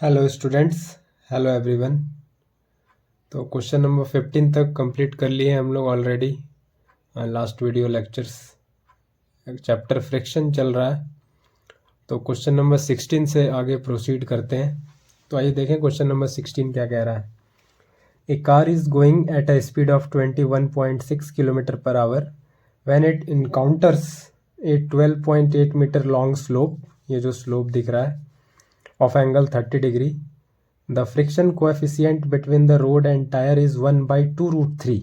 Hello students, hello everyone. तो question number 15 तक complete कर लिए हम लोग already. Last video lectures chapter friction चल रहा है, तो क्वेश्चन नंबर 16 से आगे प्रोसीड करते हैं। तो आइए देखें क्वेश्चन नंबर 16 क्या कह रहा है। A car is going at a speed of 21.6 kilometre per hour when it encounters a 12.8 metre long slope, ये जो स्लोप दिख रहा है, of angle 30 degree. The friction coefficient between the road and tire is 1/2√3।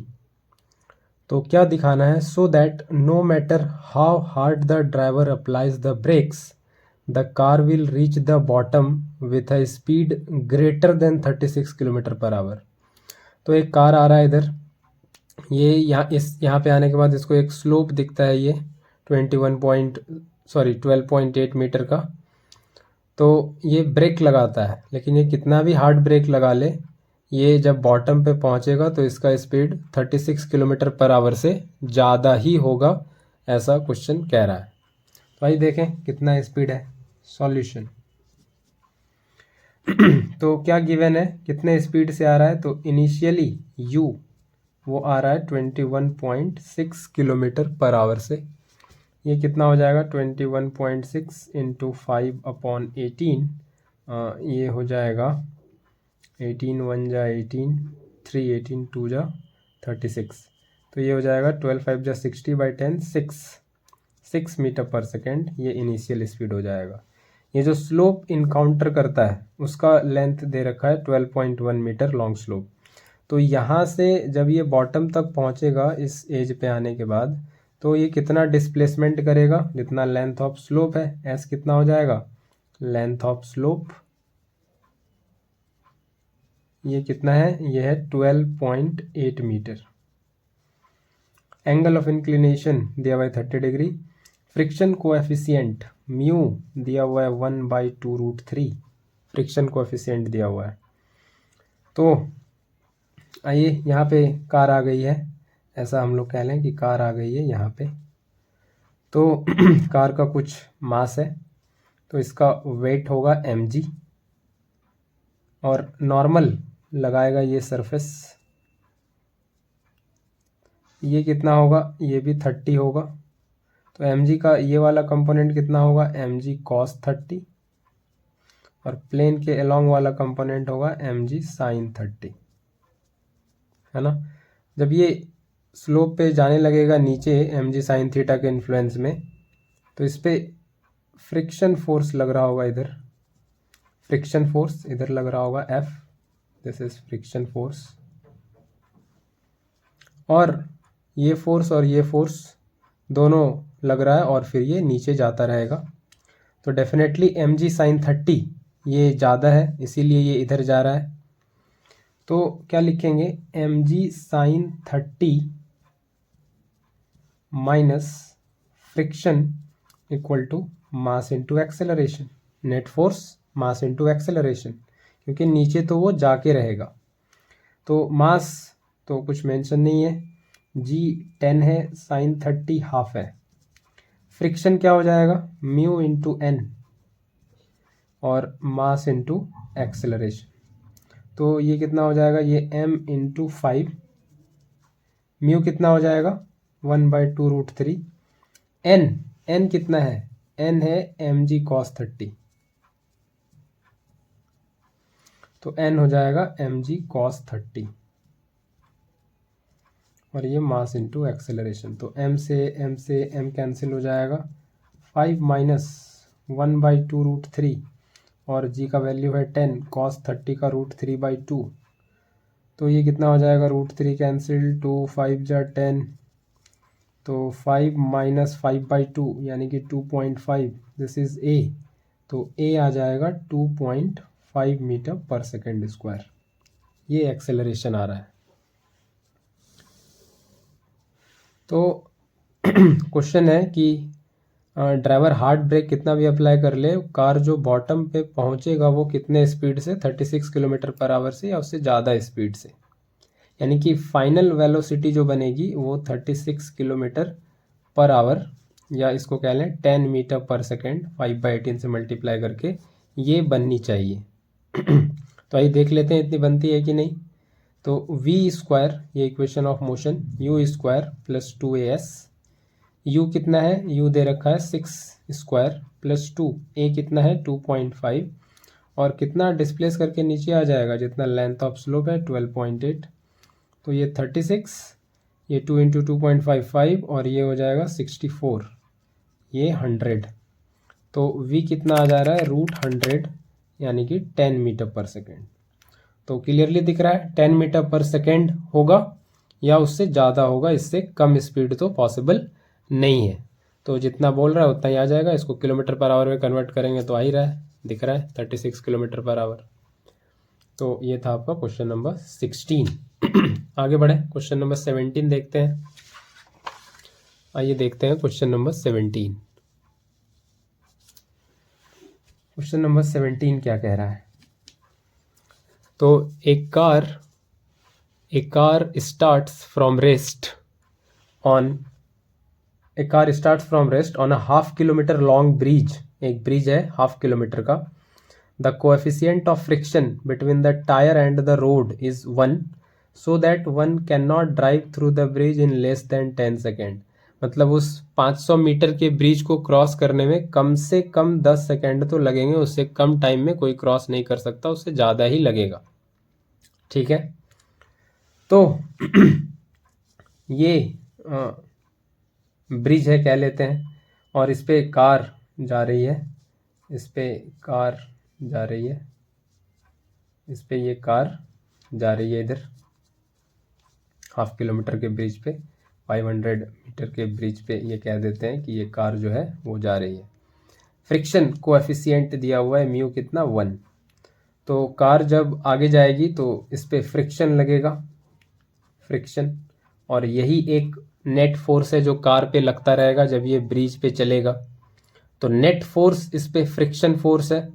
तो क्या दिखाना है? So that no matter how hard the driver applies the brakes, the car will reach the bottom with a speed greater than 36 kilometre per our. तो एक car आ रहा है इधर, ये यहाँ पे आने के बाद इसको एक स्लोप दिखता है, ये 12.8 मीटर का। तो ये ब्रेक लगाता है, लेकिन ये कितना भी हार्ड ब्रेक लगा ले, ये जब बॉटम पे पहुंचेगा तो इसका स्पीड 36 किलोमीटर पर आवर से ज़्यादा ही होगा, ऐसा क्वेश्चन कह रहा है। तो आइए देखें कितना स्पीड है। सॉल्यूशन तो क्या गिवन है, कितने स्पीड से आ रहा है? तो इनिशियली u वो आ रहा है 21.6 किलोमीटर पर आवर से। ये कितना हो जाएगा? 21.6 इंटू 5/18, ये हो जाएगा 18 1 जा 18, 3 18 2 जा 36। तो ये हो जाएगा 12 5 जा 60/10, 6 मीटर पर सेकेंड, ये इनिशियल स्पीड हो जाएगा। ये जो स्लोप इनकाउंटर करता है उसका लेंथ दे रखा है 12.1 मीटर लॉन्ग स्लोप। तो यहाँ से जब ये बॉटम तक पहुँचेगा इस एज पे आने के बाद, तो ये कितना डिस्प्लेसमेंट करेगा? जितना लेंथ ऑफ स्लोप है, एस कितना हो जाएगा? लेंथ ऑफ स्लोप ये कितना है? ये है 12.8 मीटर। एंगल ऑफ इंक्लिनेशन दिया हुआ है 30 डिग्री। फ्रिक्शन कोएफिशिएंट म्यू दिया हुआ है 1/2√3, फ्रिक्शन कोएफिशिएंट दिया हुआ है। तो आइए यहाँ पे कार आ गई है, ऐसा हम लोग कह लें कि कार आ गई है यहाँ पे। तो कार का कुछ मास है, तो इसका वेट होगा mg, और नॉर्मल लगाएगा ये सरफेस, ये कितना होगा? ये भी 30 होगा। तो mg का ये वाला कंपोनेंट कितना होगा? mg cos 30, और प्लेन के अलोंग वाला कंपोनेंट होगा mg sin 30, है ना। जब ये स्लोप पे जाने लगेगा नीचे mg sin थीटा के इन्फ्लुएंस में, तो इस पे फ्रिक्शन फोर्स लग रहा होगा, इधर फ्रिक्शन फोर्स इधर लग रहा होगा F, this is friction force. और ये फोर्स दोनों लग रहा है, और फिर ये नीचे जाता रहेगा। तो डेफिनेटली mg sin 30 ये ज़्यादा है, इसीलिए ये इधर जा रहा है। तो क्या लिखेंगे? mg sin 30 minus friction equal to mass into acceleration, net force mass into acceleration, क्योंकि नीचे तो वो जाके रहेगा। तो मास तो कुछ मेंशन नहीं है, g 10 है, sin 30 हाफ है। फ्रिक्शन क्या हो जाएगा? म्यू इंटू n, और मास इंटू एक्सेलरेशन। तो ये कितना हो जाएगा? ये m इंटू 5, म्यू कितना हो जाएगा? 1/2√3। n कितना है? n है mg cos 30, तो n हो जाएगा mg cos 30, और ये मास इंटू एक्सेलरेशन। तो m से m कैंसिल हो जाएगा, 5 माइनस 1/2√3, और g का वैल्यू है 10, cos 30 का √3/2। तो ये कितना हो जाएगा? √3 कैंसिल, 2 5 जा 10, तो 5 माइनस 5/2 यानी कि 2.5, दिस इज a। तो a आ जाएगा 2.5 मीटर पर सेकेंड स्क्वायर, ये एक्सेलरेशन आ रहा है। तो क्वेश्चन है कि ड्राइवर हार्ड ब्रेक कितना भी अप्लाई कर ले, कार जो बॉटम पे पहुंचेगा वो कितने स्पीड से? 36 किलोमीटर पर आवर से या उससे ज़्यादा स्पीड से, यानी कि फाइनल वेलोसिटी जो बनेगी वो 36 किलोमीटर पर आवर, या इसको कह लें 10 मीटर पर सेकेंड, 5/18 से मल्टीप्लाई करके ये बननी चाहिए। तो आइए देख लेते हैं इतनी बनती है कि नहीं। तो v स्क्वायर, ये equation of motion, u square plus 2as, u कितना है, u दे रखा है 6 स्क्वायर प्लस 2, a कितना है 2.5, और कितना डिस्प्लेस करके नीचे आ जाएगा, जितना लेंथ ऑफ स्लोप है 12.8, तो ये 36, ये 2 इंटू 2.55 और ये हो जाएगा 64, ये 100। तो v कितना आ जा रहा है, √100, यानी कि 10 मीटर पर सेकेंड। तो क्लियरली दिख रहा है 10 मीटर पर सेकेंड होगा या उससे ज़्यादा होगा, इससे कम स्पीड तो पॉसिबल नहीं है। तो जितना बोल रहा है उतना ही आ जाएगा। इसको किलोमीटर पर आवर में कन्वर्ट करेंगे तो आ ही रहा है, दिख रहा है 36 किलोमीटर पर आवर। तो ये था आपका क्वेश्चन नंबर 16। आगे बढ़े, क्वेश्चन नंबर 17 देखते हैं। आइए देखते हैं क्वेश्चन नंबर 17। क्वेश्चन नंबर 17 क्या कह रहा है। तो एक car starts from rest on a half kilometre long bridge. एक ब्रिज है हाफ किलोमीटर का। The coefficient of friction between the tyre and the road is 1, so that one can not drive through the bridge in less than 10 second. मतलब उस 500 metre के bridge को cross करने में कम से कम 10 सेकेंड तो लगेंगे, उससे कम टाइम में कोई क्रॉस नहीं कर सकता, उससे ज़्यादा ही लगेगा। ठीक है, तो ये ब्रिज है कह लेते हैं, और इस पे कार जा रही है, इस पे कार जा रही है, इस पे ये कार जा रही है इधर हाफ किलोमीटर के ब्रिज पे, 500 मीटर के ब्रिज पे ये कह देते हैं कि ये कार जो है वो जा रही है। फ्रिक्शन कोएफिशिएंट दिया हुआ है म्यू कितना 1। तो कार जब आगे जाएगी तो इस पे फ्रिक्शन लगेगा, फ्रिक्शन, और यही एक नेट फोर्स है जो कार पे लगता रहेगा जब ये ब्रिज पे चलेगा। तो नेट फोर्स इस पे फ्रिक्शन फोर्स है,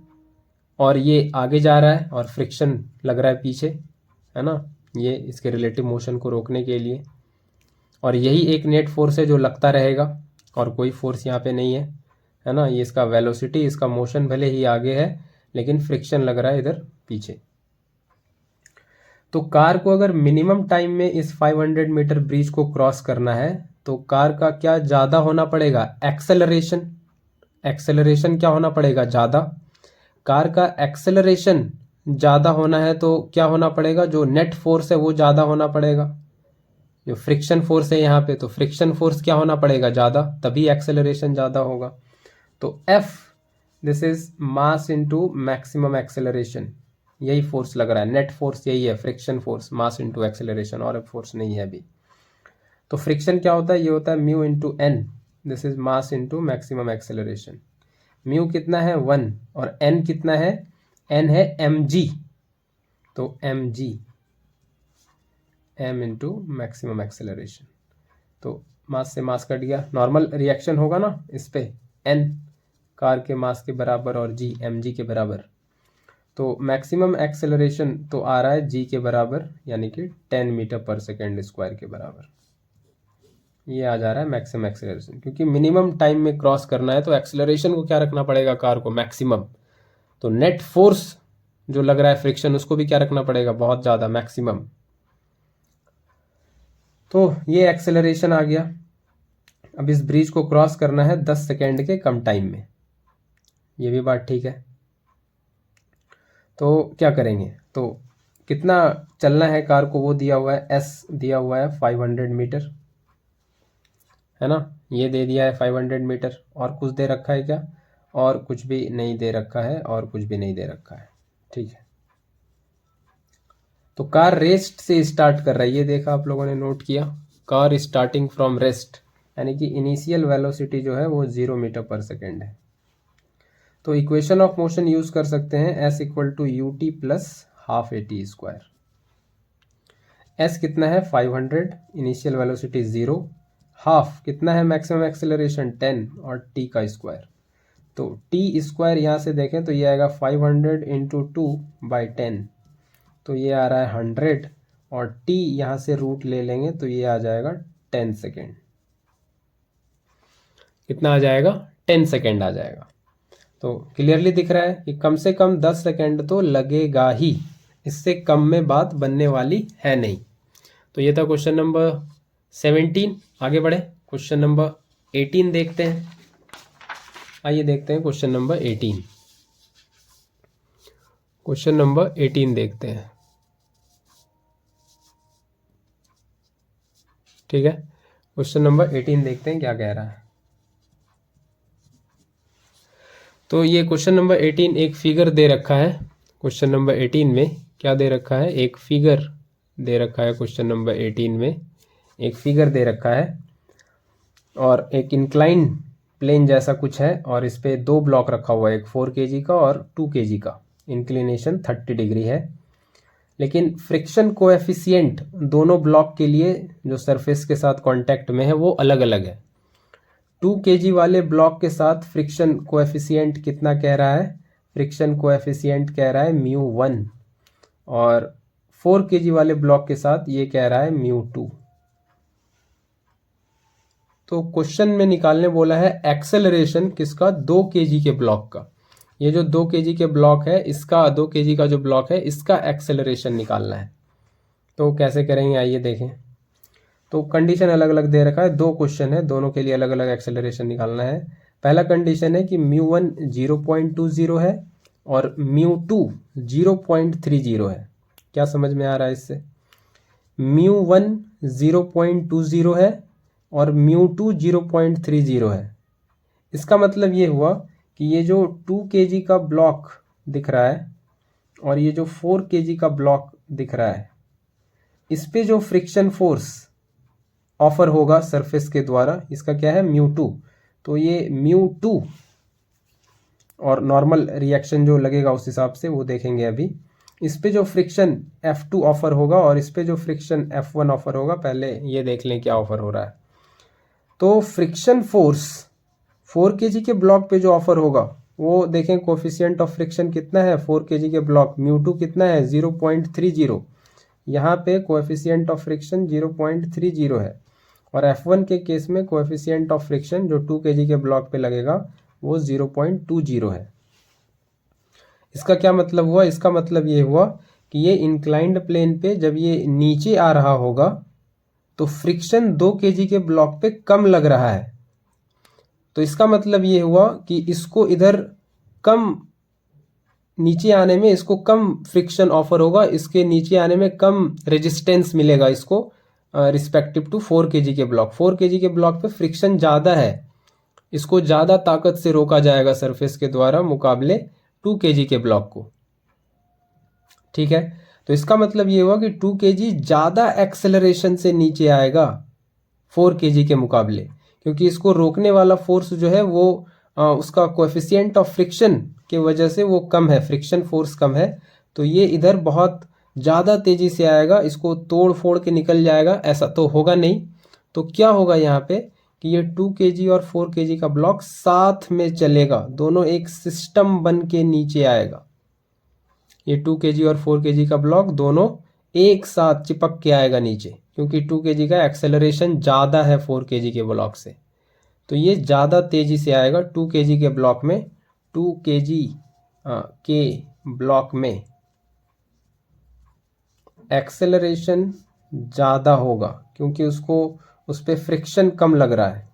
और ये आगे जा रहा है और फ्रिक्शन लग रहा है पीछे, है ना, ये इसके रिलेटिव मोशन को रोकने के लिए। और यही एक नेट फोर्स है जो लगता रहेगा, और कोई फोर्स यहाँ पे नहीं है ना। ये इसका वेलोसिटी, इसका मोशन भले ही आगे है लेकिन फ्रिक्शन लग रहा है इधर पीछे। तो कार को अगर मिनिमम टाइम में इस 500 मीटर ब्रिज को क्रॉस करना है तो कार का क्या ज़्यादा होना पड़ेगा, एक्सेलरेशन। एक्सेलरेशन क्या होना पड़ेगा, ज़्यादा। कार का एक्सेलरेशन ज़्यादा होना है तो क्या होना पड़ेगा, जो नेट फोर्स है वो ज़्यादा होना पड़ेगा। जो फ्रिक्शन फोर्स है यहाँ पे, तो फ्रिक्शन फोर्स क्या होना पड़ेगा, ज़्यादा, तभी एक्सेलरेशन ज़्यादा होगा। तो F, this is mass into maximum acceleration, यही फोर्स लग रहा है, नेट फोर्स यही है, friction force, mass into acceleration, और फोर्स नहीं है अभी। तो फ्रिक्शन क्या होता है, ये होता है mu into N, this is mass into maximum acceleration. Mu कितना है 1, और एन कितना है, एन है mg, तो mg, m into maximum acceleration. तो मास से मास कट गया, नॉर्मल रिएक्शन होगा ना इस पे, n कार के मास के बराबर और g mg के बराबर। तो मैक्सिमम एक्सेलरेशन तो आ रहा है g के बराबर, यानी कि 10 मीटर पर सेकेंड स्क्वायर के बराबर। ये आ जा रहा है मैक्सिमम एक्सेलरेशन, क्योंकि मिनिमम टाइम में क्रॉस करना है तो एक्सेलरेशन को क्या रखना पड़ेगा, कार को मैक्सिमम। तो नेट फोर्स जो लग रहा है फ्रिक्शन, उसको भी क्या रखना पड़ेगा, बहुत ज़्यादा, मैक्सिमम। तो ये एक्सेलरेशन आ गया। अब इस ब्रिज को क्रॉस करना है 10 सेकेंड के कम टाइम में, ये भी बात ठीक है। तो क्या करेंगे, तो कितना चलना है कार को वो दिया हुआ है, एस दिया हुआ है 500 मीटर, है ना, ये दे दिया है 500 मीटर। और कुछ दे रखा है क्या, और कुछ भी नहीं दे रखा है, और कुछ भी नहीं दे रखा है। ठीक है, तो कार रेस्ट से स्टार्ट कर रहा है, ये देखा आप लोगों ने, नोट किया, कार स्टार्टिंग फ्रॉम रेस्ट, यानी कि इनिशियल वेलोसिटी जो है वो 0 मीटर पर सेकेंड है। तो इक्वेशन ऑफ मोशन यूज कर सकते हैं, s equal to u t plus half a t square. S कितना है 500, इनिशियल वेलोसिटी 0, हाफ कितना है मैक्सिमम एक्सेलरेशन 10, और टी का स्क्वायर। तो टी स्क्वायर यहाँ से देखें तो ये आएगा 500 इंटू 2/10, तो ये आ रहा है 100, और टी यहाँ से रूट ले लेंगे तो ये आ जाएगा 10 सेकेंड। कितना आ जाएगा, 10 सेकेंड आ जाएगा। तो क्लियरली दिख रहा है कि कम से कम 10 सेकेंड तो लगेगा ही, इससे कम में बात बनने वाली है नहीं। तो ये था क्वेश्चन नंबर 17। आगे बढ़े क्वेश्चन नंबर 18 देखते हैं। आइए देखते हैं क्वेश्चन नंबर 18। क्वेश्चन नंबर 18 देखते हैं। ठीक है, क्वेश्चन नंबर 18 देखते हैं क्या कह रहा है। तो ये क्वेश्चन नंबर 18 एक फिगर दे रखा है। क्वेश्चन नंबर 18 में क्या दे रखा है, एक फिगर दे रखा है। क्वेश्चन नंबर 18 में एक फिगर दे रखा है और एक इंक्लाइन प्लेन जैसा कुछ है और इस पे दो ब्लॉक रखा हुआ है, एक 4 kg का और 2 kg का। इंक्लिनेशन 30 डिग्री है, लेकिन फ्रिक्शन कोएफिशिएंट दोनों ब्लॉक के लिए जो सरफेस के साथ कांटेक्ट में है वो अलग अलग है। 2 kg वाले ब्लॉक के साथ फ्रिक्शन कोएफिशिएंट कितना कह रहा है, फ्रिक्शन कोएफिशिएंट कह रहा है μ1, और 4 kg वाले ब्लॉक के साथ ये कह रहा है μ2। तो क्वेश्चन में निकालने बोला है एक्सेलरेशन किसका, 2 kg के ब्लॉक का। ये जो 2 kg के ब्लॉक है इसका, 2 kg का जो ब्लॉक है इसका एक्सेलरेशन निकालना है। तो कैसे करेंगे आइए देखें। तो कंडीशन अलग अलग दे रखा है, दो क्वेश्चन है, दोनों के लिए अलग अलग एक्सेलरेशन निकालना है। पहला कंडीशन है कि μ1 0.20 है और μ2 0.30 है। क्या समझ में आ रहा है इससे, μ1 0.20 है और μ2 0.30 है। इसका मतलब ये हुआ कि ये जो 2 kg का ब्लॉक दिख रहा है और ये जो 4 kg का ब्लॉक दिख रहा है, इस पे जो फ्रिक्शन फोर्स ऑफर होगा सरफेस के द्वारा, इसका क्या है μ2। तो ये μ2 और नॉर्मल रिएक्शन जो लगेगा उस हिसाब से वो देखेंगे अभी। इस पे जो फ्रिक्शन F2 ऑफर होगा और इस पे जो फ्रिक्शन F1 ऑफर होगा, पहले ये देख लें क्या ऑफर हो रहा है। तो फ्रिक्शन फोर्स 4 kg के ब्लॉक पे जो ऑफर होगा वो देखें, कोफिशिएंट ऑफ फ्रिक्शन कितना है 4 kg के ब्लॉक, μ2 कितना है 0.30। यहाँ पे कोएफिशिएंट ऑफ फ्रिक्शन 0.30 है और F1 के केस में कोएफिशिएंट ऑफ फ्रिक्शन जो 2 kg के ब्लॉक पे लगेगा वो 0.20 है। इसका क्या मतलब हुआ, इसका मतलब ये हुआ कि ये इंक्लाइंड प्लेन पे जब ये नीचे आ रहा होगा तो फ्रिक्शन 2 kg के ब्लॉक पे कम लग रहा है। तो इसका मतलब ये हुआ कि इसको इधर कम, नीचे आने में इसको कम फ्रिक्शन ऑफर होगा, इसके नीचे आने में कम रेजिस्टेंस मिलेगा इसको रिस्पेक्टिव टू 4 kg के ब्लॉक। 4 kg के ब्लॉक पे फ्रिक्शन ज़्यादा है, इसको ज़्यादा ताकत से रोका जाएगा सरफेस के द्वारा मुकाबले 2 kg के ब्लॉक को। ठीक है, तो इसका मतलब ये हुआ कि 2 kg ज़्यादा एक्सेलरेशन से नीचे आएगा 4 kg के मुकाबले, क्योंकि इसको रोकने वाला फोर्स जो है वो उसका कोएफिशिएंट ऑफ फ्रिक्शन के वजह से वो कम है, फ्रिक्शन फोर्स कम है। तो ये इधर बहुत ज़्यादा तेज़ी से आएगा, इसको तोड़ फोड़ के निकल जाएगा, ऐसा तो होगा नहीं। तो क्या होगा यहाँ पे कि ये 2 kg और 4 kg का ब्लॉक साथ में चलेगा, दोनों एक सिस्टम बन के नीचे आएगा। ये 2 kg और 4 kg का ब्लॉक दोनों एक साथ चिपक के आएगा नीचे, क्योंकि 2 kg का एक्सेलरेशन ज़्यादा है 4 kg के ब्लॉक से। तो ये ज़्यादा तेज़ी से आएगा 2 kg के ब्लॉक में, 2 kg के ब्लॉक में एक्सेलरेशन ज़्यादा होगा क्योंकि उसको उस पर फ्रिक्शन कम लग रहा है।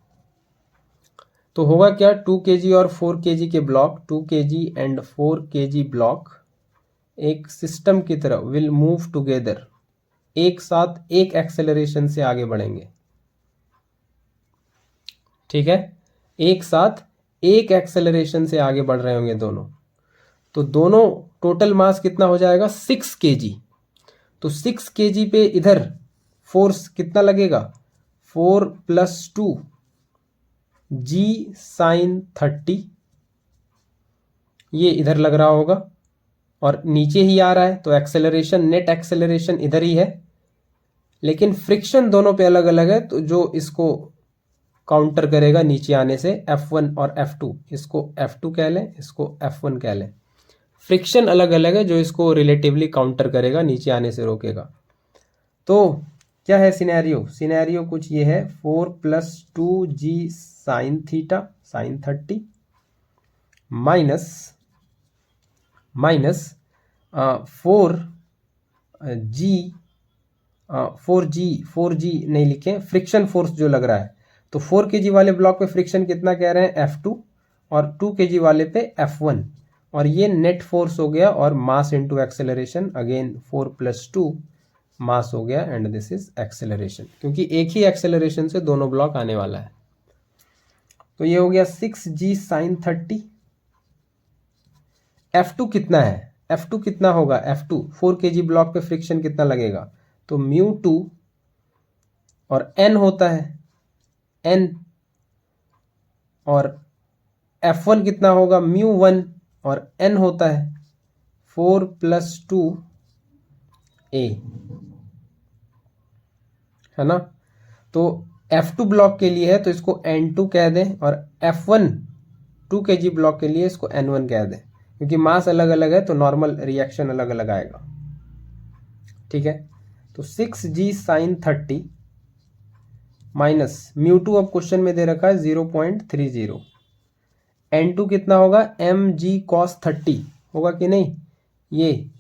तो होगा क्या, 2 kg और 4 kg के block, 2 kg and 4 kg block एक सिस्टम की तरह विल मूव टुगेदर, एक साथ एक एक्सेलरेशन से आगे बढ़ेंगे। ठीक है, एक साथ एक एक्सेलरेशन से आगे बढ़ रहे होंगे दोनों। तो दोनों टोटल मास कितना हो जाएगा 6 kg। तो 6 kg पे इधर फोर्स कितना लगेगा, 4 + 2 g sin 30, ये इधर लग रहा होगा और नीचे ही आ रहा है तो एक्सेलरेशन, नेट एक्सेलरेशन इधर ही है, लेकिन फ्रिक्शन दोनों पे अलग अलग है। तो जो इसको काउंटर करेगा नीचे आने से F1 और F2, इसको F2 कह लें, इसको F1 कह लें। फ्रिक्शन अलग अलग है जो इसको रिलेटिवली काउंटर करेगा, नीचे आने से रोकेगा। तो क्या है सिनेरियो, सिनेरियो कुछ ये है, 4 + 2 g sin theta sin 30 minus minus 4G नहीं लिखें, फ्रिक्शन फोर्स जो लग रहा है, तो 4 kg वाले ब्लॉक पे फ्रिक्शन कितना कह रहे हैं F2 और 2 kg वाले पे F1, और ये नेट फोर्स हो गया और मास इनटू एक्सेलरेशन अगेन 4 + 2 मास हो गया एंड दिस इज एक्सेलरेशन, क्योंकि एक ही एक्सेलरेशन से दोनों ब्लॉक आने वाला है। तो ये हो गया 6G sin 30। F2 कितना है, F2 कितना होगा, F2 4 kg ब्लॉक पे फ्रिक्शन कितना लगेगा, तो μ2 और n होता है n, और F1 कितना होगा μ1 और n होता है 4 + 2a, है ना। तो F2 ब्लॉक के लिए है तो इसको N2 कह दें, और F1 2 kg ब्लॉक के लिए इसको N1 कह दें, क्योंकि मास अलग अलग है तो नॉर्मल रिएक्शन अलग अलग आएगा। ठीक है, तो 6G sin 30 माइनस μ2 अब क्वेश्चन में दे रखा है 0.30, N2 कितना होगा mg cos 30 होगा कि नहीं, ये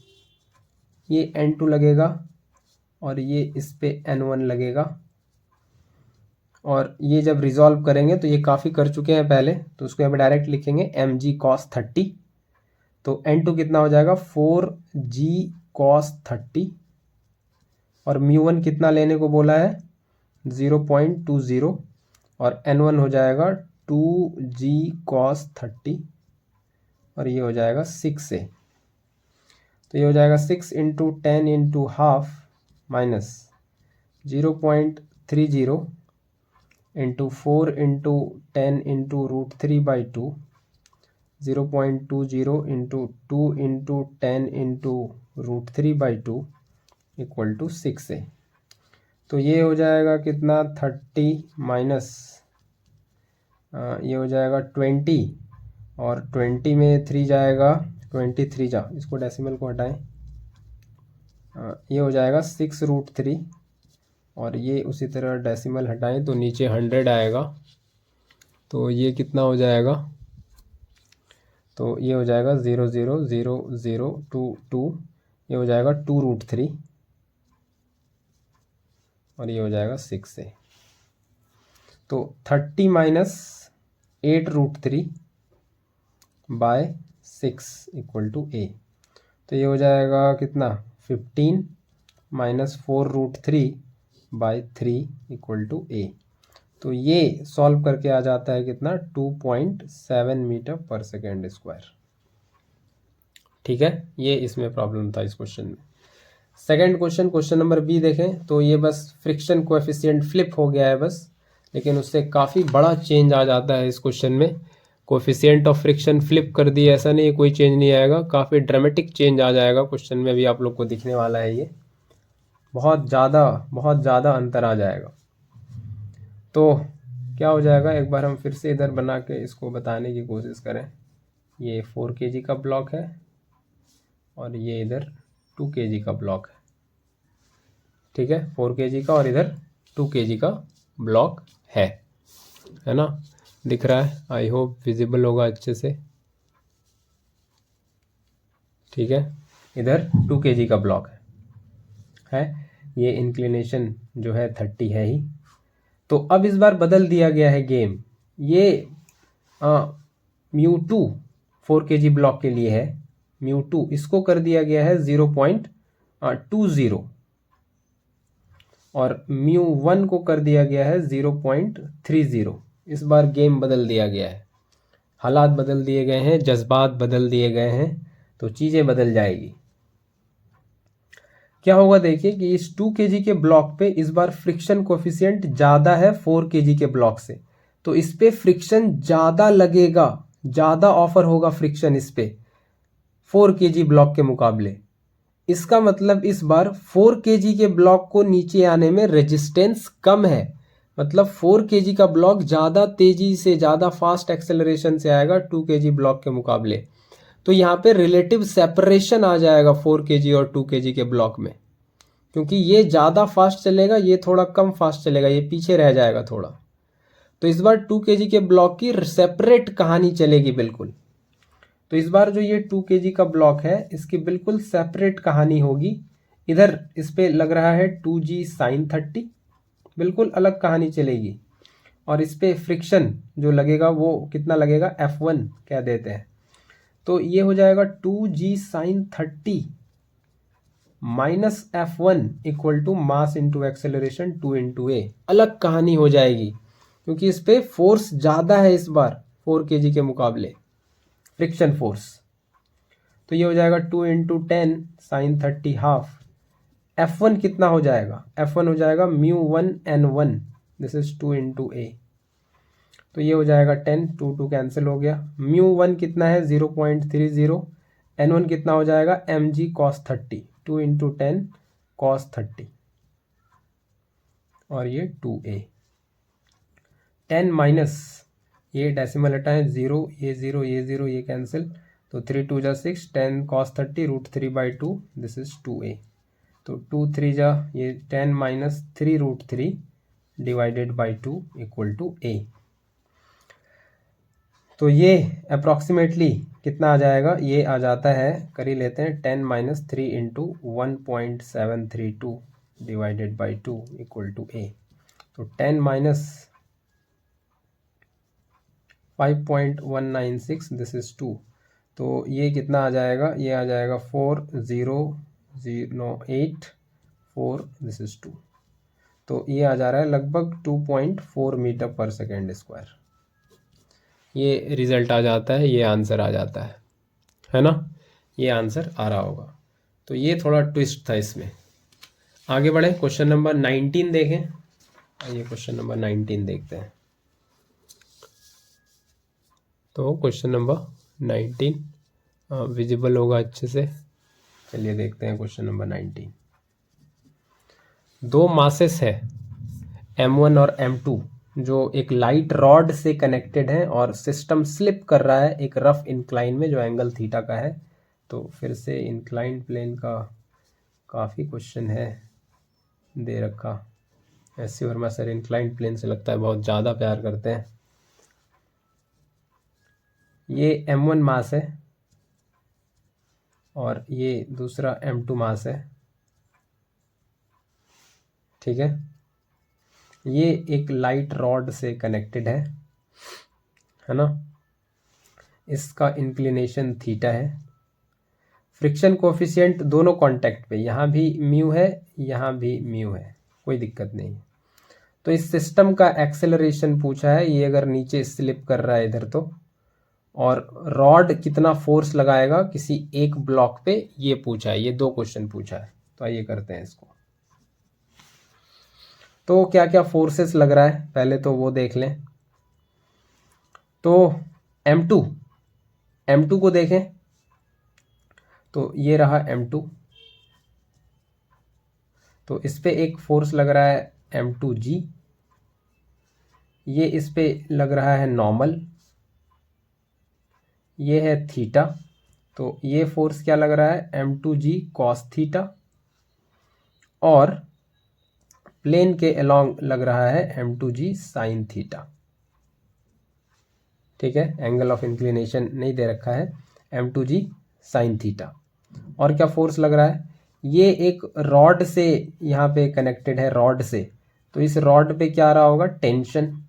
N2 लगेगा और ये इस पे N1 लगेगा, और ये जब रिजॉल्व करेंगे तो ये काफ़ी कर चुके हैं पहले, तो उसको यहाँ पे डायरेक्ट लिखेंगे mg cos 30, तो N2 कितना हो जाएगा 4G cos 30, और μ1 कितना लेने को बोला है 0.20, और N1 हो जाएगा 2G cos 30, और ये हो जाएगा 6a, तो ये हो जाएगा 6 × 10 × ½ माइनस 0.30 × 4 × 10 × √3/2, 0.20 × 2 × 10 × √3/2 इक्वल टू 6a। तो ये हो जाएगा कितना 30 माइनस ये हो जाएगा 20, और 20 में 3 जाएगा 23 जा, इसको डेसिमल को हटाएं, ये हो जाएगा 6√3, और ये उसी तरह डेसिमल हटाएं तो नीचे 100 आएगा, तो ये कितना हो जाएगा, तो ये हो जाएगा 0.00022, ये हो जाएगा 2√3, और ये हो जाएगा 6a। तो 30 माइनस 8√3/6 इक्वल टू a, तो ये हो जाएगा कितना 15 माइनस 4√3/3 इक्वल टू a, तो ये सॉल्व करके आ जाता है कितना 2.7 मीटर पर सेकेंड स्क्वायर। ठीक है, ये इसमें प्रॉब्लम था इस क्वेश्चन में। सेकंड क्वेश्चन नंबर बी देखें तो ये बस फ्रिक्शन कोएफिशिएंट फ्लिप हो गया है बस, लेकिन उससे काफ़ी बड़ा चेंज आ जाता है इस क्वेश्चन में। कोएफिशिएंट ऑफ फ्रिक्शन फ्लिप कर दी, ऐसा नहीं कोई चेंज नहीं आएगा, काफ़ी ड्रामेटिक चेंज आ जाएगा क्वेश्चन में, अभी आप लोग को दिखने वाला है, ये बहुत ज़्यादा अंतर आ जाएगा। तो क्या हो जाएगा, एक बार हम फिर से इधर बना के इसको बताने की कोशिश करें। ये 4 kg का ब्लॉक है और ये इधर 2 kg का ब्लॉक है। ठीक है, 4 kg का और इधर 2 kg का ब्लॉक है ना, दिख रहा है, आई होप विजिबल होगा अच्छे से। ठीक है, इधर 2 kg का ब्लॉक है, ये इंक्लिनेशन जो है 30 है ही। तो अब इस बार बदल दिया गया है गेम, ये μ2 4 kg ब्लॉक के लिए है, μ2 इसको कर दिया गया है 0.20, और μ1 को कर दिया गया है 0.30। इस बार गेम बदल दिया गया है, हालात बदल दिए गए हैं, जज्बात बदल दिए गए हैं, तो चीज़ें बदल जाएगी। क्या होगा देखिए कि इस 2 kg के ब्लॉक पे इस बार फ्रिक्शन कोएफिशिएंट ज़्यादा है 4 kg के ब्लॉक से, तो इस पे फ्रिक्शन ज़्यादा लगेगा, ज़्यादा ऑफर होगा फ्रिक्शन इस पे 4 kg ब्लॉक के मुकाबले। इसका मतलब इस बार 4 kg के ब्लॉक को नीचे आने में रेजिस्टेंस कम है, मतलब 4 kg का ब्लॉक ज़्यादा तेज़ी से, ज़्यादा फास्ट एक्सेलरेशन से आएगा 2 kg ब्लॉक के मुकाबले। तो यहाँ पे रिलेटिव सेपरेशन आ जाएगा 4 kg और 2 kg के ब्लॉक में, क्योंकि ये ज़्यादा फास्ट चलेगा, ये थोड़ा कम फास्ट चलेगा, ये पीछे रह जाएगा थोड़ा। तो इस बार 2 kg के ब्लॉक की सेपरेट कहानी चलेगी बिल्कुल, तो इस बार जो ये 2 kg का ब्लॉक है इसकी बिल्कुल सेपरेट कहानी होगी। इधर इस पे लग रहा है 2g sin 30, बिल्कुल अलग कहानी चलेगी। और इस पे फ्रिक्शन जो लगेगा वो कितना लगेगा, F1 कह देते हैं। तो ये हो जाएगा 2g sin 30 minus F1 equal to mass into acceleration 2 into a. अलग कहानी हो जाएगी क्योंकि इस पे फोर्स ज़्यादा है इस बार 4 kg के मुकाबले, फ्रिक्शन फोर्स। तो ये हो जाएगा 2 इंटू 10 साइन 30 हाफ। F1 कितना हो जाएगा, F1 हो जाएगा μ1n1, दिस इज 2 इंटू ए। तो ये हो जाएगा 10, 2 कैंसिल हो गया। μ1 कितना है 0.30, n1 कितना हो जाएगा mg cos 30, 2 इंटू 10 cos 30 और ये 2a। 10 माइनस ये डेसिमल हटाएं, 0 ये कैंसिल, तो 3 2 जा 6, 10 cos 30 √3/2, दिस इज 2a। तो 2 3 जा ये 10 minus 3 √3 divided by 2 equal to a। तो ये अप्रॉक्सीमेटली कितना आ जाएगा, ये आ जाता है, कर ही लेते हैं, 10 minus 3 into 1.732 divided by 2 equal to a. तो 10 माइनस 5.196, दिस इज 2। तो ये कितना आ जाएगा, ये आ जाएगा 40084, दिस इज 2। तो ये आ जा रहा है लगभग 2.4 मीटर पर सेकेंड स्क्वायर। ये रिजल्ट आ जाता है, ये आंसर आ जाता है ना, ये आंसर आ रहा होगा। तो ये थोड़ा ट्विस्ट था इसमें। आगे बढ़े, क्वेश्चन नंबर 19 देखें। आइए क्वेश्चन नंबर 19 देखते हैं। तो क्वेश्चन नंबर 19 विजिबल होगा अच्छे से। चलिए देखते हैं क्वेश्चन नंबर 19। दो मासेस है M1 और M2 जो एक लाइट रॉड से कनेक्टेड है और सिस्टम स्लिप कर रहा है एक रफ इंक्लाइन में जो एंगल थीटा का है। तो फिर से इंक्लाइन प्लेन का काफ़ी क्वेश्चन है दे रखा। ऐसी वर्मा सर इंक्लाइन प्लेन से लगता है बहुत ज़्यादा प्यार करते हैं। ये M1 मास है और ये दूसरा M2 मास है, ठीक है। ये एक लाइट रॉड से कनेक्टेड है ना। इसका इंक्लिनेशन थीटा है। फ्रिक्शन कोफिशिएंट दोनों कांटेक्ट पे, यहाँ भी म्यू है यहाँ भी म्यू है, कोई दिक्कत नहीं। तो इस सिस्टम का एक्सेलरेशन पूछा है, ये अगर नीचे स्लिप कर रहा है इधर तो, और रॉड कितना फोर्स लगाएगा किसी एक ब्लॉक पे, ये पूछा है। ये दो क्वेश्चन पूछा है। तो आइए करते हैं इसको। तो क्या क्या फोर्सेस लग रहा है पहले तो वो देख लें। तो M2 को देखें तो ये रहा M2। तो इस पे एक फोर्स लग रहा है M2G, ये इस पे लग रहा है नॉर्मल, ये है थीटा। तो ये फोर्स क्या लग रहा है M2G cos थीटा, और प्लेन के अलोंग लग रहा है M2G sin थीटा, ठीक है। एंगल ऑफ इंक्लिनेशन नहीं दे रखा है, M2G sin थीटा। और क्या फोर्स लग रहा है, ये एक रॉड से यहाँ पे कनेक्टेड है, रॉड से। तो इस रॉड पे क्या आ रहा होगा, टेंशन।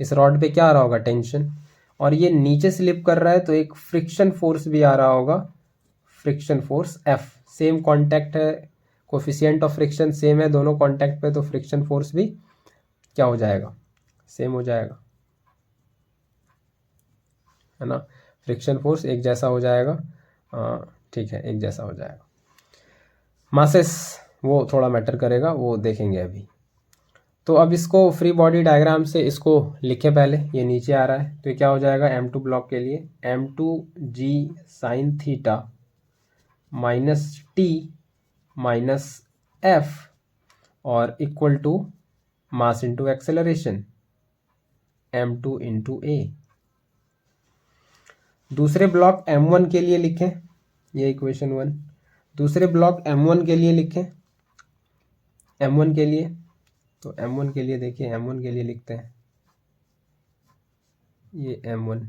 इस रॉड पे क्या आ रहा होगा, टेंशन। और ये नीचे स्लिप कर रहा है तो एक फ्रिक्शन फोर्स भी आ रहा होगा, friction force F। Same contact है, कोफिशिएंट ऑफ फ्रिक्शन सेम है दोनों कांटेक्ट पे, तो फ्रिक्शन फोर्स भी क्या हो जाएगा, सेम हो जाएगा, है ना। फ्रिक्शन फोर्स एक जैसा हो जाएगा, ठीक है, एक जैसा हो जाएगा। मासेस वो थोड़ा मैटर करेगा, वो देखेंगे अभी। तो अब इसको फ्री बॉडी डायग्राम से इसको लिखे पहले, ये नीचे आ रहा है। तो ये क्या हो जाएगा M2 ब्लॉक के लिए, M2G sin theta minus T minus F और equal to mass into acceleration M2 into A। दूसरे ब्लॉक M1 के लिए लिखें, ये इक्वेशन 1। दूसरे ब्लॉक M1 के लिए लिखें, M1 के लिए। तो M1 के लिए देखिए, M1 के लिए लिखते हैं, ये M1।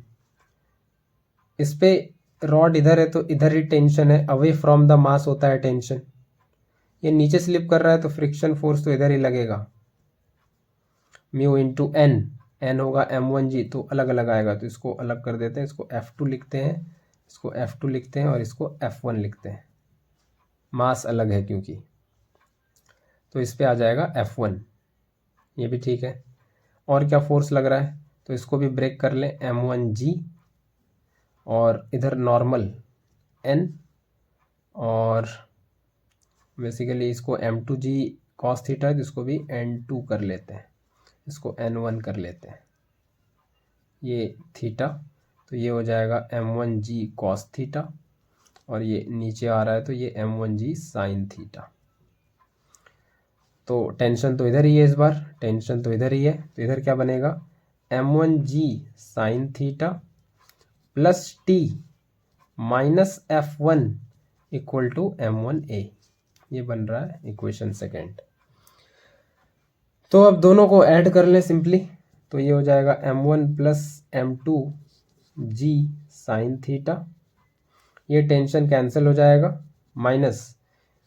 इस पे रॉड इधर है तो इधर ही टेंशन है, अवे फ्रॉम द मास होता है टेंशन। ये नीचे स्लिप कर रहा है तो फ्रिक्शन फोर्स तो इधर ही लगेगा, म्यू इंटू एन, एन होगा m1g, तो अलग अलग आएगा, तो इसको अलग कर देते हैं, इसको F2 लिखते हैं, इसको F2 लिखते हैं और इसको F1 लिखते हैं, मास अलग है क्योंकि, तो इस पे आ जाएगा F1, ये भी ठीक है। और क्या फोर्स लग रहा है, तो इसको भी ब्रेक कर लें, m1g और इधर नॉर्मल n, और बेसिकली इसको m2g cos थीटा है तो इसको भी n2 कर लेते हैं, इसको n1 कर लेते हैं, ये थीटा, तो ये हो जाएगा m1g cos थीटा, और ये नीचे आ रहा है तो ये m1g sin थीटा। तो टेंशन तो इधर ही है, इस बार टेंशन तो इधर ही है, तो इधर क्या बनेगा, m1g sin theta plus t minus F1 equal to m1a, ये बन रहा है इक्वेशन सेकेंड। तो अब दोनों को ऐड कर लें सिंपली, तो ये हो जाएगा m1 plus m2g sin theta, ये टेंशन कैंसिल हो जाएगा, माइनस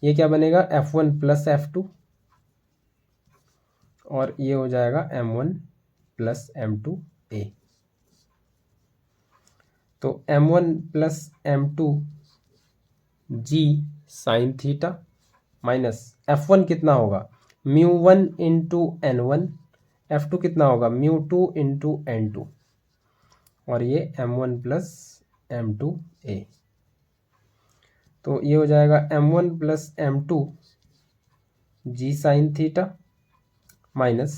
ये क्या बनेगा F1 प्लस F2, और ये हो जाएगा m1 प्लस m2a। तो m1 plus m2g sign theta minus F1 कितना होगा, μ1 इंटू n1, F2 कितना होगा, μ2 इंटू n2, और ये m1 प्लस m2a। तो ये हो जाएगा m1 plus m2g sign theta minus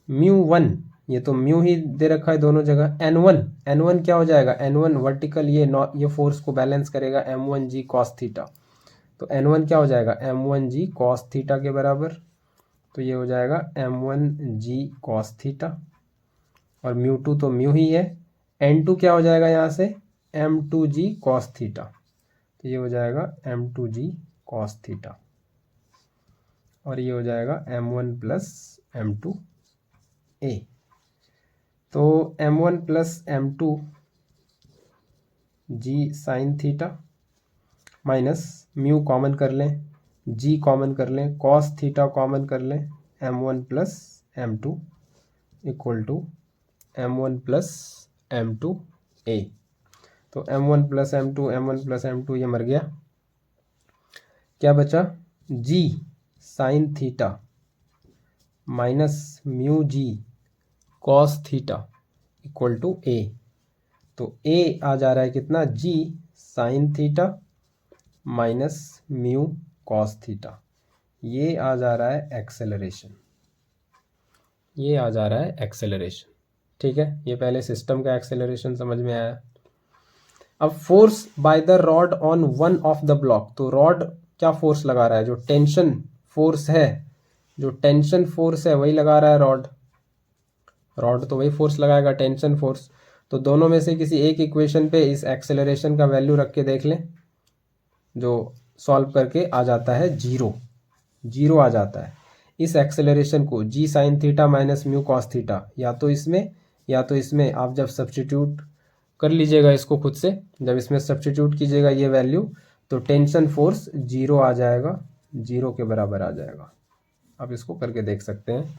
μ1, ये तो म्यू ही दे रखा है दोनों जगह, n1 क्या हो जाएगा, n1 वर्टिकल, ये फोर्स को बैलेंस करेगा, m1g cos थीटा, तो n1 क्या हो जाएगा, m1g cos थीटा के बराबर, तो ये हो जाएगा m1g cos थीटा, और μ2 तो म्यू ही है, n2 क्या हो जाएगा यहाँ से, m2g cos थीटा, तो ये हो जाएगा m2g cos थीटा, और ये हो जाएगा m1 प्लस m2a। तो m1 plus m2g sign theta minus mu common कर लें, g कॉमन कर लें, cos थीटा कॉमन कर लें, m1 plus m2 equal to m1 plus m2a। तो m1 प्लस m2 ये मर गया, क्या बचा, g sine theta minus mu g cos theta equal to a, तो a आ जा रहा है कितना, g sine theta minus mu cos theta, ये आ जा रहा है एक्सेलरेशन, ये आ जा रहा है एक्सेलरेशन। ठीक है, ये पहले सिस्टम का एक्सेलरेशन समझ में आया। अब force by the rod on one of the block, तो रॉड क्या फोर्स लगा रहा है, जो टेंशन फोर्स है, जो टेंशन फोर्स है वही लगा रहा है रॉड तो वही फोर्स लगाएगा, टेंशन फोर्स। तो दोनों में से किसी एक इक्वेशन पे इस एक्सेलरेशन का वैल्यू रख के देख लें, जो सॉल्व करके आ जाता है जीरो आ जाता है। इस एक्सेलरेशन को g sine theta minus mu cos theta, या तो इसमें आप जब सब्स्टिट्यूट कर लीजिएगा इसको खुद से, जब इसमें सब्स्टिट्यूट कीजिएगा ये वैल्यू, तो टेंशन फोर्स जीरो आ जाएगा, जीरो के बराबर आ जाएगा। आप इसको करके देख सकते हैं,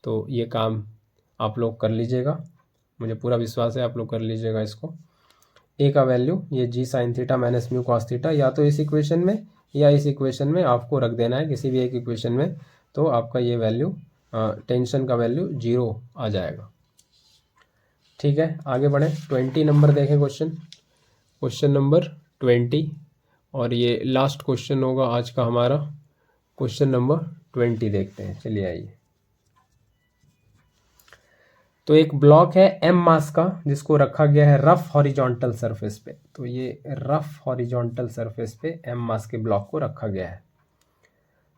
तो ये काम आप लोग कर लीजिएगा, मुझे पूरा विश्वास है आप लोग कर लीजिएगा इसको। ए का वैल्यू ये g sine theta minus mu cos theta, या तो इस इक्वेशन में या इस इक्वेशन में आपको रख देना है, किसी भी एक इक्वेशन में, तो आपका ये वैल्यू टेंशन का वैल्यू जीरो आ जाएगा। ठीक है, आगे बढ़ें, 20 नंबर देखें क्वेश्चन नंबर 20, और ये लास्ट क्वेश्चन होगा आज का हमारा। क्वेश्चन नंबर 20 देखते हैं, चलिए आइए। तो एक ब्लॉक है m मास का, जिसको रखा गया है रफ हॉरिजॉन्टल सरफेस पे, तो ये रफ हॉरिजॉन्टल सरफेस पे m मास के ब्लॉक को रखा गया है।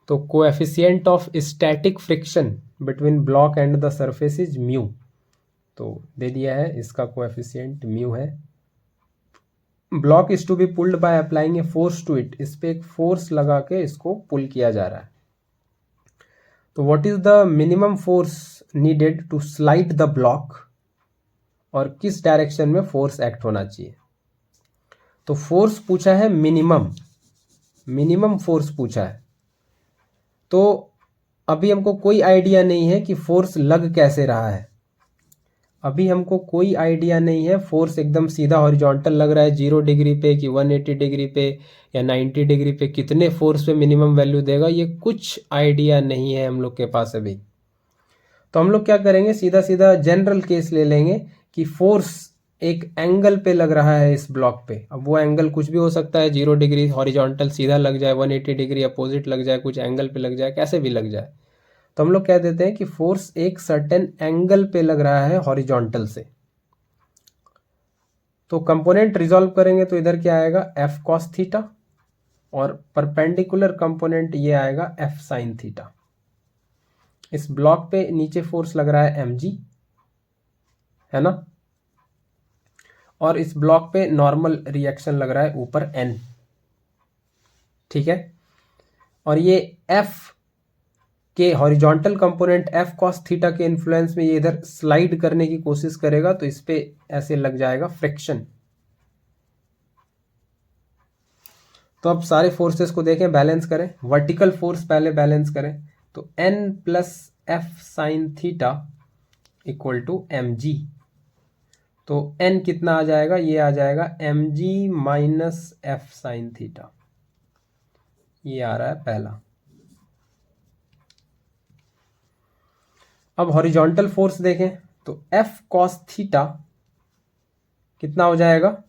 तो coefficient of static friction between block and the surface is mu, तो दे दिया है, इसका कोएफिशिएंट म्यू है। Block is to be pulled by applying a force to it, इस पे एक फोर्स लगा के इसको पुल किया जा रहा है। तो what is the minimum force needed to slide the block, और किस डायरेक्शन में फोर्स एक्ट होना चाहिए। तो फोर्स पूछा है मिनिमम फोर्स पूछा है। तो अभी हमको कोई आइडिया नहीं है कि फोर्स लग कैसे रहा है। अभी हमको कोई आइडिया नहीं है, फोर्स एकदम सीधा हॉरिजॉन्टल लग रहा है 0 डिग्री पे कि 180 डिग्री पे या 90 डिग्री पे, कितने फोर्स पे मिनिमम वैल्यू देगा ये कुछ आइडिया नहीं है हम लोग के पास अभी। तो हम लोग क्या करेंगे, सीधा सीधा जनरल केस ले लेंगे कि फोर्स एक एंगल पे लग रहा है इस ब्लॉक पे। अब वो एंगल कुछ भी हो सकता है, 0 डिग्री हॉरिजॉन्टल सीधा लग जाए, 180 डिग्री अपोजिट लग जाए, कुछ एंगल पे लग जाए, कैसे भी लग जाए। तो हम लोग कह देते हैं कि फोर्स एक सर्टेन एंगल पे लग रहा है हॉरिजॉन्टल से। तो कंपोनेंट रिजॉल्व करेंगे तो इधर क्या आएगा, एफ कॉस थीटा, और परपेंडिकुलर कंपोनेंट ये आएगा एफ साइन थीटा। इस ब्लॉक पे नीचे फोर्स लग रहा है mg, है ना, और इस ब्लॉक पे नॉर्मल रिएक्शन लग रहा है ऊपर n, ठीक है। और ये f के horizontal component f cos theta के इन्फ्लुएंस में ये इधर स्लाइड करने की कोशिश करेगा, तो इस पे ऐसे लग जाएगा फ्रिक्शन। तो अब सारे फोर्सेस को देखें, बैलेंस करें। वर्टिकल फोर्स पहले बैलेंस करें, तो n plus F sine theta equal to mg। तो n कितना आ जाएगा, ये आ जाएगा mg minus F sine theta, ये आ रहा है पहला। अब हॉरिजॉन्टल फोर्स देखें तो एफ कॉस थीटा कितना हो जाएगा,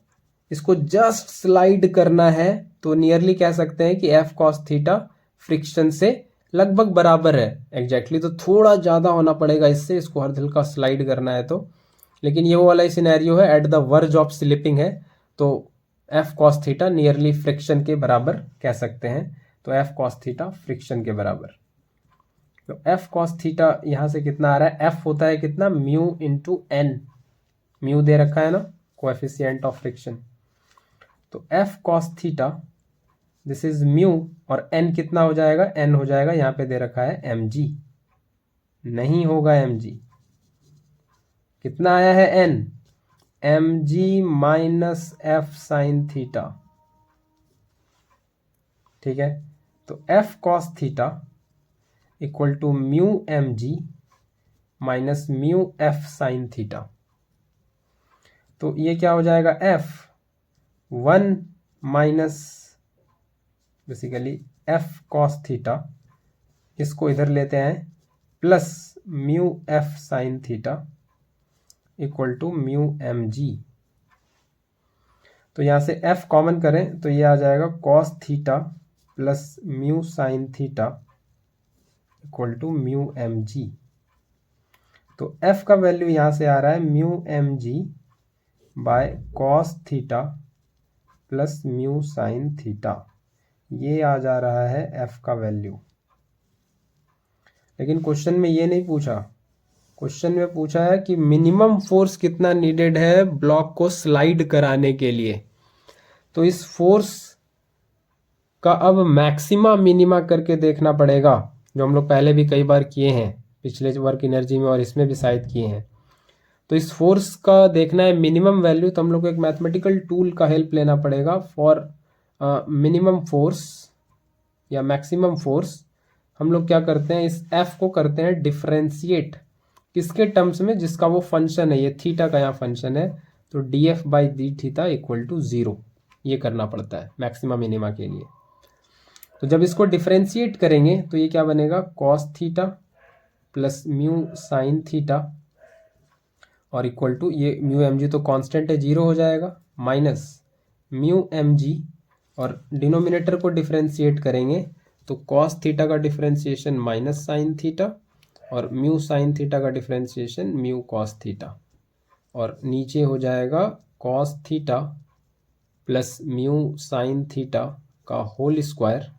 इसको जस्ट स्लाइड करना है तो नियरली कह सकते हैं कि एफ कॉस थीटा फ्रिक्शन से लगभग बराबर है एग्जैक्टली। तो थोड़ा ज़्यादा होना पड़ेगा इससे, इसको हल्का स्लाइड करना है तो, लेकिन ये वो वाला सिनेरियो है at the verge of slipping है, तो F cos theta nearly friction के बराबर कह सकते हैं। तो एफ कॉस थीटा फ्रिक्शन के बराबर। तो एफ कॉस थीटा यहाँ से कितना आ रहा है, एफ होता है कितना, म्यू इंटू एन, म्यू दे रखा है ना, कोएफिशिएंट ऑफ फ्रिक्शन। तो F cos theta this is mu, और एन कितना हो जाएगा, एन हो जाएगा यहाँ पे दे रखा है mg, नहीं होगा mg, कितना आया है n, mg minus F sine theta, ठीक है। तो F cos theta equal to mu mg minus mu F sine theta. तो ये क्या हो जाएगा, f1 minus basically F cos theta, इसको इधर लेते हैं, plus mu F sine theta equal to mu mg। तो यहाँ से f कॉमन करें तो ये आ जाएगा cos theta plus mu sine theta equal to mu mg। तो f का वैल्यू यहाँ से आ रहा है mu mg by cos theta plus mu sine theta, ये आ जा रहा है f का वैल्यू। लेकिन क्वेश्चन में ये नहीं पूछा, क्वेश्चन में पूछा है कि मिनिमम फोर्स कितना नीडेड है ब्लॉक को स्लाइड कराने के लिए। तो इस फोर्स का अब मैक्सिमा मिनिमा करके देखना पड़ेगा, जो हम लोग पहले भी कई बार किए हैं, पिछले वर्क एनर्जी में और इसमें भी शायद किए हैं। तो इस फोर्स का देखना है मिनिमम वैल्यू, तो हम लोग को एक मैथमेटिकल टूल का हेल्प लेना पड़ेगा फॉर मिनिमम फोर्स या मैक्सिमम फोर्स। हम लोग क्या करते हैं, इस f को करते हैं डिफरेंशिएट, किसके टर्म्स में, जिसका वो फंक्शन है, ये थीटा का यहाँ फंक्शन है, तो df by D theta equal to 0, ये करना पड़ता है मैक्सिमा मिनिमा के लिए। तो जब इसको डिफरेंशिएट करेंगे तो ये क्या बनेगा, cos theta plus mu sine theta और इक्वल टू, ये म्यू mg तो कांस्टेंट है 0 हो जाएगा, माइनस म्यू mg, और डिनोमिनेटर को डिफरेंशिएट करेंगे तो कॉस थीटा का डिफरेंशिएशन माइनस साइन थीटा और म्यू साइन थीटा का डिफरेंशिएशन म्यू कॉस थीटा, और नीचे हो जाएगा cos theta plus mu sine theta का होल स्क्वायर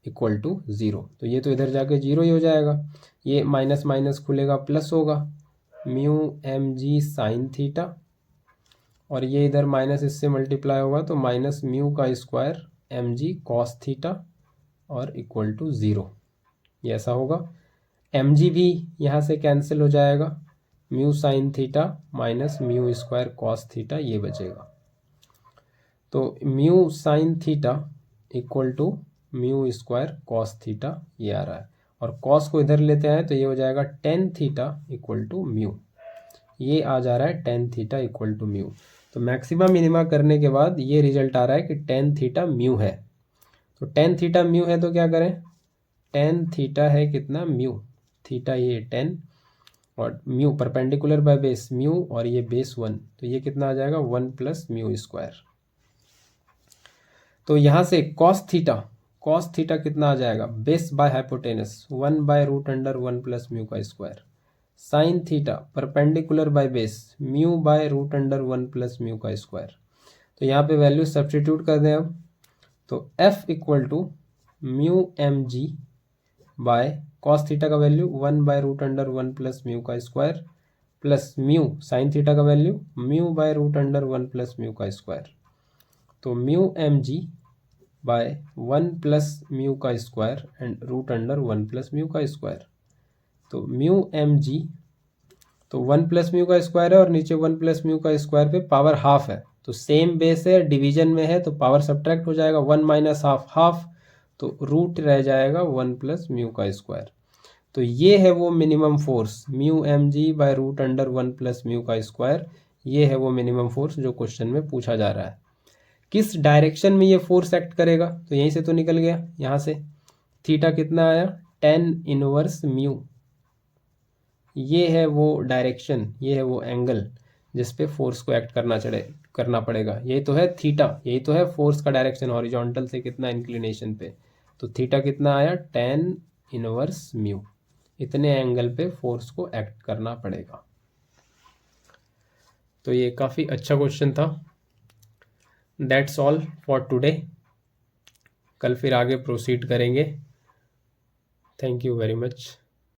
इक्वल टू 0। तो ये तो इधर जाके 0 ही हो जाएगा, ये माइनस माइनस खुलेगा प्लस होगा, म्यू mg साइन थीटा, और ये इधर माइनस इससे मल्टीप्लाई होगा तो माइनस म्यू का स्क्वायर mg कॉस थीटा और इक्वल टू 0, ये ऐसा होगा। mg भी यहाँ से कैंसिल हो जाएगा, mu sine theta minus mu square cos theta, ये बचेगा। तो mu sine theta equal to mu square cos theta ये आ रहा है, और कॉस को इधर लेते हैं तो ये हो जाएगा tan theta equal to mu, ये आ जा रहा है tan theta equal to mu. तो मैक्सिमा मिनिमा करने के बाद ये रिजल्ट आ रहा है कि टेन थीटा म्यू है। तो टेन थीटा म्यू है तो क्या करें, टेन थीटा है कितना म्यू, थीटा ये टेन और mu perpendicular by base mu और ये बेस वन, तो ये कितना आ जाएगा वन प्लस म्यू स्क्वायर। तो यहाँ से कॉस थीटा कितना आ जाएगा, base by hypotenuse one by root under one plus mu का square. Sine theta perpendicular by base mu by root under one plus mu का स्क्वायर। तो यहाँ पे वैल्यू सब्सटीट्यूट कर दें अब, तो f equal to mu M G by cos theta का value one by root under one plus mu का square plus mu sine theta का value mu by root under one plus mu का square. तो mu M G by one plus mu का square and root under one plus mu का square. तो mu M g तो one plus mu का square है और नीचे वन प्लस म्यू का स्क्वायर पे पावर हाफ है, तो सेम बेस है डिवीजन में है तो पावर सब्ट्रैक्ट हो जाएगा, वन माइनस हाफ हाफ, तो रूट रह जाएगा वन प्लस म्यू का स्क्वायर। तो ये है वो minimum force mu M G by root under one plus mu का स्क्वायर, ये है वो मिनिमम फोर्स जो क्वेश्चन में पूछा जा रहा है। किस डायरेक्शन में ये फोर्स एक्ट करेगा, तो यहीं से तो निकल गया, यहाँ से थीटा कितना आया टेन इनवर्स म्यू, ये है वो डायरेक्शन, ये है वो एंगल जिस पे फोर्स को एक्ट करना पड़ेगा। यही तो है थीटा, यही तो है फोर्स का डायरेक्शन, हॉरिजॉन्टल से कितना इंक्लिनेशन पे, तो थीटा कितना आया टेन इनवर्स म्यू, इतने एंगल पे फोर्स को एक्ट करना पड़ेगा। तो ये काफ़ी अच्छा क्वेश्चन था। दैट्स ऑल फॉर टुडे, कल फिर आगे प्रोसीड करेंगे। Thank you very much.